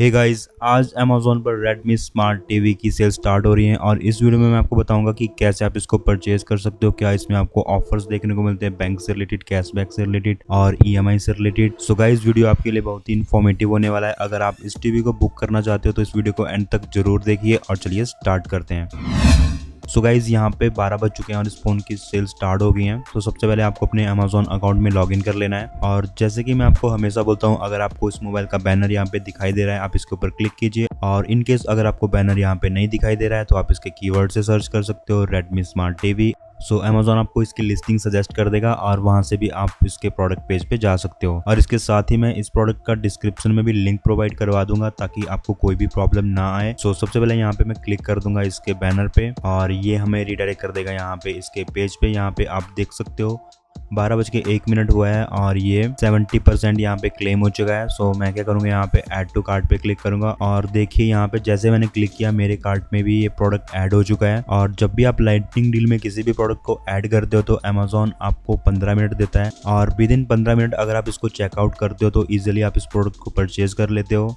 Hey guys, आज Amazon पर Redmi Smart TV की सेल स्टार्ट हो रही है और इस वीडियो में मैं आपको बताऊंगा कि कैसे आप इसको परचेज कर सकते हो। क्या इसमें आपको ऑफर्स देखने को मिलते हैं बैंक से रिलेटेड, कैशबैक से रिलेटेड और EMI से रिलेटेड। सो गाइस, वीडियो आपके लिए बहुत ही इन्फॉर्मेटिव होने वाला है। अगर आप इस टीवी को बुक करना चाहते हो तो इस वीडियो को एंड तक जरूर देखिए और चलिए स्टार्ट करते हैं। सो गाइज, यहाँ पे 12 बज चुके हैं और इस फोन की सेल स्टार्ट हो गई है। तो सबसे पहले आपको अपने अमेजोन अकाउंट में लॉगिन कर लेना है और जैसे कि मैं आपको हमेशा बोलता हूँ, अगर आपको इस मोबाइल का बैनर यहाँ पे दिखाई दे रहा है आप इसके ऊपर क्लिक कीजिए, और इन केस अगर आपको बैनर यहाँ पे नहीं दिखाई दे रहा है तो आप इसके कीवर्ड से सर्च कर सकते हो रेडमी स्मार्ट टीवी। सो अमेजोन आपको इसकी लिस्टिंग सजेस्ट कर देगा और वहां से भी आप इसके प्रोडक्ट पेज पे जा सकते हो। और इसके साथ ही मैं इस प्रोडक्ट का डिस्क्रिप्शन में भी लिंक प्रोवाइड करवा दूंगा ताकि आपको कोई भी प्रॉब्लम ना आए। सो सबसे पहले यहाँ पे मैं क्लिक कर दूंगा इसके बैनर पे और ये हमें रिडायरेक्ट कर देगा यहाँ पे इसके पेज पे। यहाँ पे आप देख सकते हो 12:01 हुआ है और ये 70% यहाँ पे क्लेम हो चुका है। सो मैं क्या करूँगा, यहाँ पे ऐड टू कार्ट पे क्लिक करूंगा और देखिए यहाँ पे जैसे मैंने क्लिक किया मेरे कार्ट में भी ये प्रोडक्ट ऐड हो चुका है। और जब भी आप लाइटनिंग डील में किसी भी प्रोडक्ट को ऐड करते हो तो अमेजोन आपको 15 मिनट देता है और विद इन 15 मिनट अगर आप इसको चेकआउट करते हो तो ईजिली आप इस प्रोडक्ट को परचेज कर लेते हो।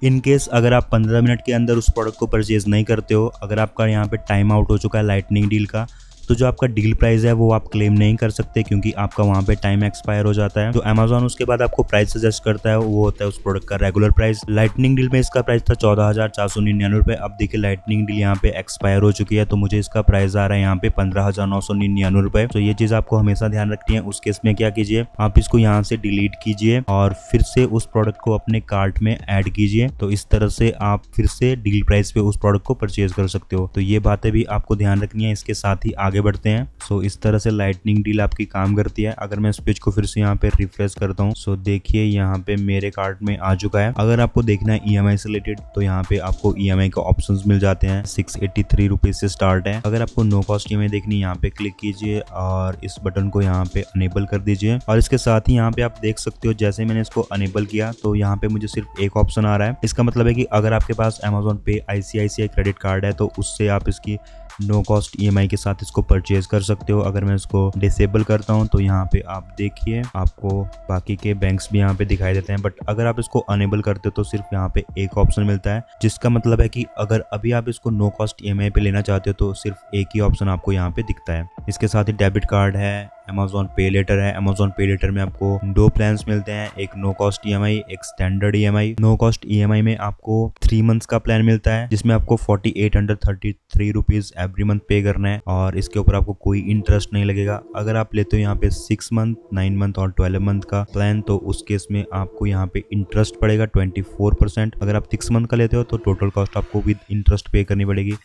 इन केस अगर आप 15 मिनट के अंदर उस प्रोडक्ट को परचेज नहीं करते हो, अगर आपका यहाँ पे टाइम आउट हो चुका है लाइटनिंग डील का, तो जो आपका डील प्राइस है वो आप क्लेम नहीं कर सकते क्योंकि आपका वहाँ पे टाइम एक्सपायर हो जाता है। तो अमेजोन उसके बाद आपको प्राइस सजेस्ट करता है, वो होता है उस प्रोडक्ट का रेगुलर प्राइस। लाइटनिंग डील में इसका प्राइस था 14,499 रुपये। अब देखिए लाइटनिंग डील यहाँ पे एक्सपायर हो चुकी है तो मुझे इसका प्राइस आ रहा है यहाँ पे 15,999 रुपये। तो ये चीज आपको हमेशा ध्यान रखनी है। उस केस में क्या कीजिए, आप इसको यहाँ से डिलीट कीजिए और फिर से उस प्रोडक्ट को अपने कार्ट में ऐड कीजिए। तो इस तरह से आप फिर से डील प्राइस पे उस प्रोडक्ट को परचेज कर सकते हो। तो ये बातें भी आपको ध्यान रखनी है। इसके साथ ही आगे बढ़ते हैं। सो इस तरह से लाइटनिंग डील आपकी काम करती है। अगर मैं इस पेज को फिर से यहाँ पे रिफ्रेश करता हूँ, सो देखिए यहाँ पे मेरे कार्ट में आ चुका है। अगर आपको देखना है EMI से रिलेटेड तो यहाँ पे आपको EMI के ऑप्शंस मिल जाते हैं। 683 रुपीज से स्टार्ट है। अगर आपको नो कॉस्ट EMI देखनी है यहाँ पे क्लिक कीजिए और इस बटन को यहाँ पे अनेबल कर दीजिए। और इसके साथ ही यहाँ पे आप देख सकते हो जैसे मैंने इसको अनेबल किया तो यहाँ पे मुझे सिर्फ एक ऑप्शन आ रहा है। इसका मतलब है कि अगर आपके पास अमेजोन पे ICICI क्रेडिट कार्ड है तो उससे आप इसकी नो कॉस्ट EMI के साथ इसको परचेज कर सकते हो। अगर मैं इसको डिसेबल करता हूं तो यहाँ पे आप देखिए आपको बाकी के बैंक्स भी यहाँ पे दिखाई देते हैं, बट अगर आप इसको अनेबल करते हो तो सिर्फ यहाँ पे एक ऑप्शन मिलता है, जिसका मतलब है कि अगर अभी आप इसको नो कॉस्ट EMI पे लेना चाहते हो तो सिर्फ एक ही ऑप्शन आपको यहाँ पे दिखता है। इसके साथ ही डेबिट कार्ड है, अमेजोन पे लेटर है। अमेजोन पे लेटर में आपको दो प्लान्स मिलते हैं, एक नो कॉस्ट EMI, एक standard EMI। No cost EMI में आपको 3 मंथ्स का प्लान मिलता है जिसमें आपको 4833 रुपीज एवरी मंथ पे करना है और इसके ऊपर आपको कोई इंटरेस्ट नहीं लगेगा। अगर आप लेते हो यहाँ पे 6 मंथ, 9 मंथ और 12 मंथ का प्लान तो उस केस में आपको यहाँ पे इंटरेस्ट पड़ेगा 24%। अगर आप 6 मंथ का लेते हो तो टोटल कॉस्ट आपको विद इंटरेस्ट पे करनी पड़ेगी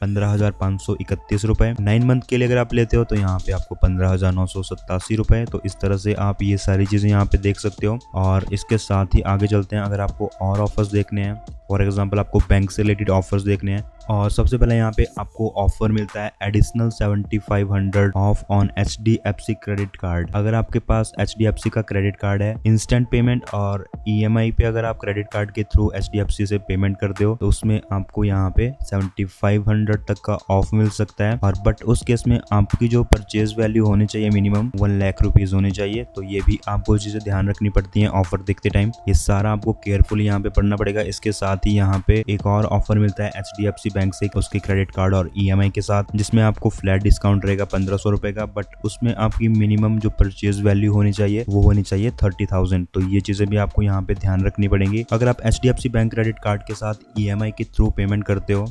15,531 रुपए। 9 मंथ के लिए अगर आप लेते हो तो यहाँ पे आपको 15,987 रुपए। तो इस तरह से आप ये सारी चीजें यहाँ पे देख सकते हो। और इसके साथ ही आगे चलते हैं। अगर आपको और ऑफर्स देखने हैं, फॉर एग्जांपल आपको बैंक से रिलेटेड ऑफर्स देखने हैं, और सबसे पहले यहाँ पे आपको ऑफर मिलता है additional 7500 of on HDFC credit card. अगर आपके पास HDFC का क्रेडिट कार्ड है, इंस्टेंट पेमेंट और EMI पे अगर आप क्रेडिट कार्ड के थ्रू HDFC से पेमेंट करते हो तो उसमें आपको यहाँ पे 7500 तक का ऑफ मिल सकता है। और बट उस केस में आपकी जो परचेज वैल्यू होनी चाहिए मिनिमम 1 लाख रुपीज होनी चाहिए। तो ये भी आपको चीजें ध्यान रखनी पड़ती है ऑफर देखते टाइम। ये सारा आपको केयरफुली यहाँ पे पढ़ना पड़ेगा। इसके साथ ही यहाँ पे एक और ऑफर मिलता है HDFC बैंक से उसके क्रेडिट कार्ड और EMI के साथ, जिसमें आपको फ्लैट डिस्काउंट रहेगा 1500 रुपए का, बट उसमें आपकी मिनिमम जो परचेज वैल्यू होनी चाहिए वो होनी चाहिए 30,000। तो ये चीजें भी आपको यहाँ पे ध्यान रखनी पड़ेंगी। अगर आप HDFC बैंक क्रेडिट कार्ड के साथ EMI के थ्रू पेमेंट करते हो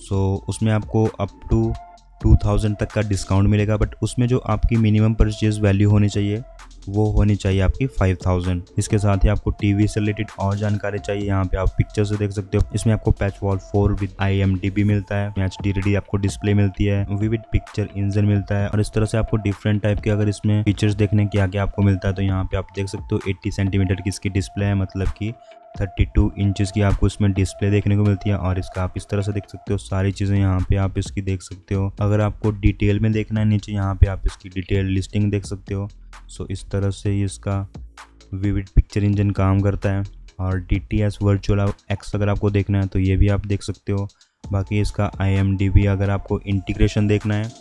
सो उसमें आपको अप टू 2000 तक का डिस्काउंट मिलेगा, बट उसमें जो आपकी मिनिमम परचेज वैल्यू होनी चाहिए वो होनी चाहिए आपकी 5000। इसके साथ ही आपको टीवी से रिलेटेड और जानकारी चाहिए, यहाँ पे आप पिक्चर से देख सकते हो। इसमें आपको पैच वॉल 4 विद IMDB मिलता है, HD आपको डिस्प्ले मिलती है, विविड पिक्चर इंजन मिलता है। और इस तरह से आपको डिफरेंट टाइप के अगर इसमें फीचर्स देखने क्या क्या आपको मिलता है तो यहाँ पे आप देख सकते हो 80 सेंटीमीटर की इसकी डिस्प्ले है, मतलब कि 32 इंचेस की आपको इसमें डिस्प्ले देखने को मिलती है। और इसका आप इस तरह से देख सकते हो, सारी चीज़ें यहाँ पे आप इसकी देख सकते हो। अगर आपको डिटेल में देखना है नीचे यहाँ पे आप इसकी डिटेल लिस्टिंग देख सकते हो। सो इस तरह से इसका विविड पिक्चर इंजन काम करता है। और DTS वर्चुअल एक्स अगर आपको देखना है तो ये भी आप देख सकते हो। बाकी इसका IMDB अगर आपको इंटीग्रेशन देखना है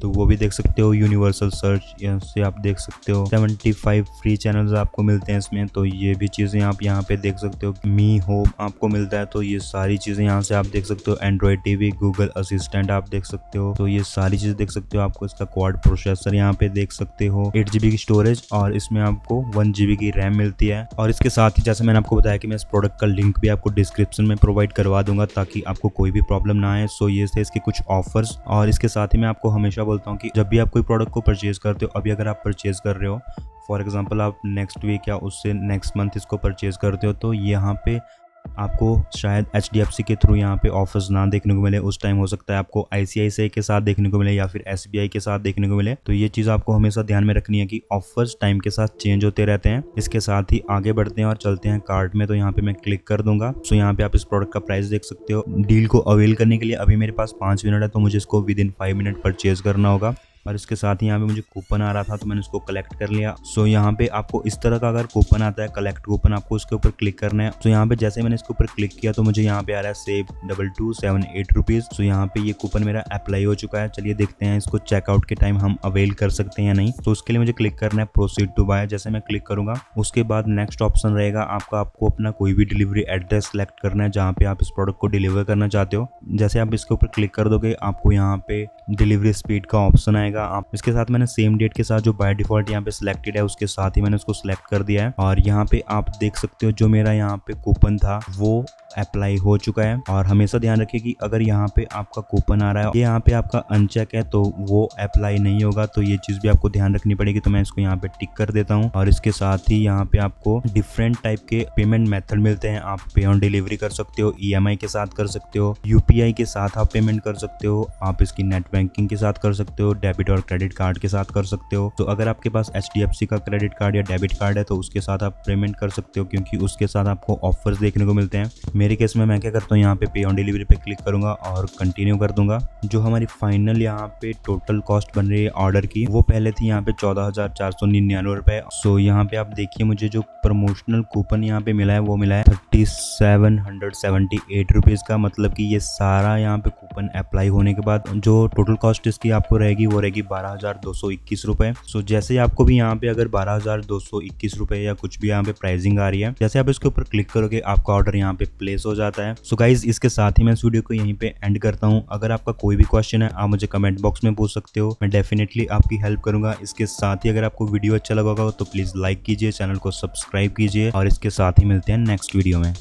तो वो भी देख सकते हो। यूनिवर्सल सर्च यहाँ से आप देख सकते हो। 75 फ्री चैनल्स आपको मिलते हैं इसमें, तो ये भी चीज़ें आप यहाँ पे देख सकते हो। मी होम आपको मिलता है, तो ये सारी चीज़ें यहाँ से आप देख सकते हो। एंड्रॉइड टीवी, गूगल असिस्टेंट आप देख सकते हो, तो ये सारी चीज़ देख सकते हो। आपको इसका क्वाड प्रोसेसर यहाँ पे देख सकते हो, 8 GB की स्टोरेज और इसमें आपको 1 GB की रैम मिलती है। और इसके साथ ही जैसे मैंने आपको बताया कि मैं इस प्रोडक्ट का लिंक भी आपको डिस्क्रिप्शन में प्रोवाइड करवा दूंगा ताकि आपको कोई भी प्रॉब्लम ना आए। सो ये थे इसके कुछ ऑफर्स। और इसके साथ ही मैं आपको हमेशा बोलता हूँ कि जब भी आप कोई प्रोडक्ट को परचेज करते हो, अभी अगर आप परचेज कर रहे हो, फॉर एग्जाम्पल आप नेक्स्ट वीक या उससे नेक्स्ट मंथ इसको परचेज करते हो, तो यहाँ पे आपको शायद HDFC के थ्रू यहाँ पे ऑफर्स ना देखने को मिले। उस टाइम हो सकता है आपको ICICI के साथ देखने को मिले या फिर SBI के साथ देखने को मिले। तो ये चीज़ आपको हमेशा ध्यान में रखनी है कि ऑफर्स टाइम के साथ चेंज होते रहते हैं। इसके साथ ही आगे बढ़ते हैं और चलते हैं कार्ट में। तो यहाँ पे मैं क्लिक कर दूंगा। सो यहाँ पे आप इस प्रोडक्ट का प्राइस देख सकते हो। डील को अवेल करने के लिए अभी मेरे पास 5 मिनट है, तो मुझे इसको विदिन 5 मिनट परचेज करना होगा। और इसके साथ ही यहाँ पे मुझे कूपन आ रहा था, तो मैंने उसको कलेक्ट कर लिया। सो यहाँ पे आपको इस तरह का अगर कूपन आता है, कलेक्ट कूपन, आपको उसके ऊपर क्लिक करना है। सो यहाँ पे जैसे मैंने इसके ऊपर क्लिक किया तो मुझे यहाँ पे आ रहा है सेव 2278 रुपीज़। सो यहाँ पे ये कूपन मेरा अप्लाई हो चुका है। चलिए देखते हैं इसको चेकआउट के टाइम हम अवेल कर सकते हैं या नहीं। तो उसके लिए मुझे क्लिक करना है प्रोसीड टू बाय। जैसे मैं क्लिक करूंगा उसके बाद नेक्स्ट ऑप्शन रहेगा आपका, आपको अपना कोई भी डिलीवरी एड्रेस सेलेक्ट करना है जहाँ पे आप इस प्रोडक्ट को डिलीवर करना चाहते हो। जैसे आप इसके ऊपर क्लिक कर दोगे आपको यहाँ पे डिलीवरी स्पीड का ऑप्शन आएगा। आप इसके साथ मैंने सेम डेट के साथ जो बाय डिफॉल्ट यहाँ पे सिलेक्टेड है उसके साथ ही मैंने उसको सिलेक्ट कर दिया है। और यहाँ पे आप देख सकते हो जो मेरा यहाँ पे कूपन था वो अप्लाई हो चुका है। और हमेशा ध्यान रखिए कि अगर यहाँ पे आपका कूपन आ रहा है, ये यहाँ पे आपका अनचेक है, तो वो अप्लाई नहीं होगा। तो ये चीज भी आपको ध्यान रखनी पड़ेगी। तो मैं इसको यहाँ पे टिक कर देता हूँ। और इसके साथ ही यहाँ पे आपको डिफरेंट टाइप के पेमेंट मेथड मिलते हैं। आप पे ऑन डिलीवरी कर सकते हो, EMI के साथ कर सकते हो, UPI के साथ आप पेमेंट कर सकते हो, आप इसकी नेट बैंकिंग के साथ कर सकते हो, डेबिट और क्रेडिट कार्ड के साथ कर सकते हो। तो अगर आपके पास HDFC का क्रेडिट कार्ड या डेबिट कार्ड है तो उसके साथ आप पेमेंट कर सकते हो, क्योंकि उसके साथ आपको ऑफर्स देखने को मिलते हैं। मेरे केस में मैं क्या करता हूँ, यहाँ पे ऑन डिलीवरी पे क्लिक करूंगा और कंटिन्यू कर दूंगा। जो हमारी फाइनल यहाँ पे टोटल कॉस्ट बन रही है ऑर्डर की, वो पहले थी यहाँ पे 14,499 रुपए। सो यहाँ पे आप देखिए मुझे जो प्रमोशनल कूपन यहाँ पे मिला है वो मिला है 3778 रुपीज का। मतलब कि ये सारा यहाँ पे कूपन अप्लाई होने के बाद जो टोटल कॉस्ट इसकी आपको रहेगी वो रहेगी 12,221 रुपए। सो जैसे आपको भी यहाँ पे अगर 12,221 रुपए या कुछ भी यहाँ पे प्राइसिंग आ रही है, जैसे आप इसके ऊपर क्लिक करोगे आपका ऑर्डर यहाँ पे प्लेस हो जाता है। सो गाइज इसके साथ ही मैं इस वीडियो को यहीं पे एंड करता हूँ। अगर आपका कोई भी क्वेश्चन है आप मुझे कमेंट बॉक्स में पूछ सकते हो, मैं डेफिनेटली आपकी हेल्प करूंगा। इसके साथ ही अगर आपको वीडियो अच्छा लगा होगा तो प्लीज लाइक कीजिए, चैनल को सब्सक्राइब कीजिए और इसके साथ ही मिलते हैं नेक्स्ट वीडियो में।